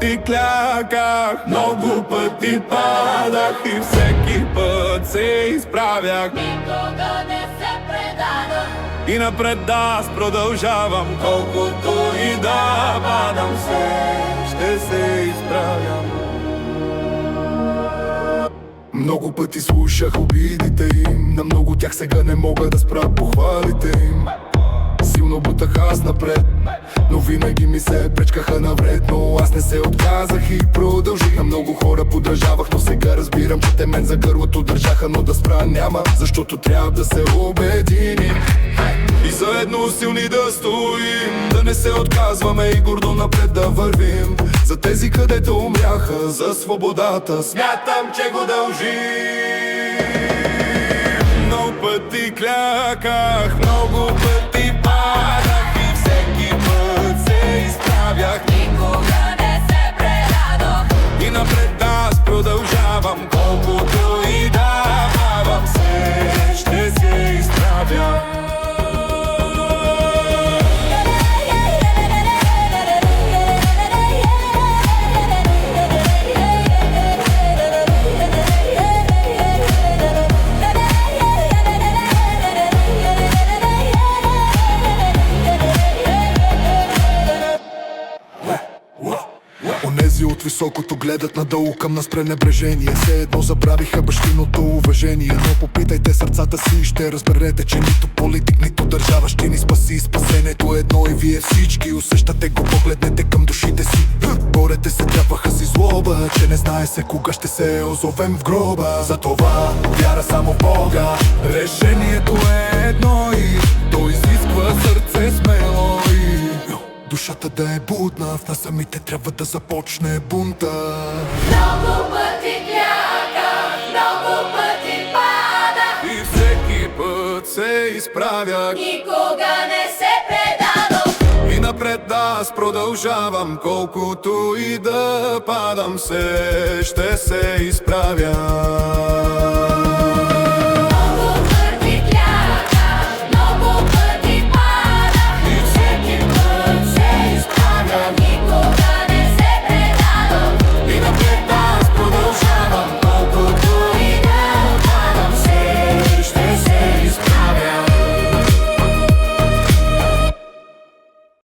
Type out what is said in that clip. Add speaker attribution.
Speaker 1: пъти кляках, много пъти падах и всеки път се изправях.
Speaker 2: Никога не се предадох
Speaker 1: И напред аз продължавам, колкото и да падам, ще се изправям. Много пъти слушах обидите им, на много тях сега не мога да спра похвалите им. Силно бутах аз напред, но винаги ми се пречкаха навред. Но аз не се отказах и продължих. На много хора подражавах, но сега разбирам, че те мен за гърлото държаха. Но да спра няма, защото трябва да се обединим и заедно силни да стоим, да не се отказваме и гордо напред да вървим. За тези, където умряха за свободата, смятам, че го дължим. Много пъти кляках, много пъти падах и всеки път се изправях.
Speaker 2: Никога не се предадох
Speaker 1: И напред аз продължавам, колкото и да падам, ще се изправя. Онези от високото гледат надолу към нас пренебрежение. Все едно забравиха бащиното уважение. Но попитайте сърцата си, ще разберете, че нито политик, нито държава ще ни спаси. Спасението е едно и вие всички усещате го, погледнете към душите си. Борете се, трябваха си злоба, че не знае се кога ще се озовем в гроба. Затова вяра само в Бога, решението е едно и то изисква сърце смело и душата да е будна, в нас самите трябва да започне бунта.
Speaker 2: Много пъти кляках, много пъти падах
Speaker 1: И всеки път се изправях.
Speaker 2: Никога не се предадох
Speaker 1: И напред аз продължавам, колкото и да падам, ще се изправя.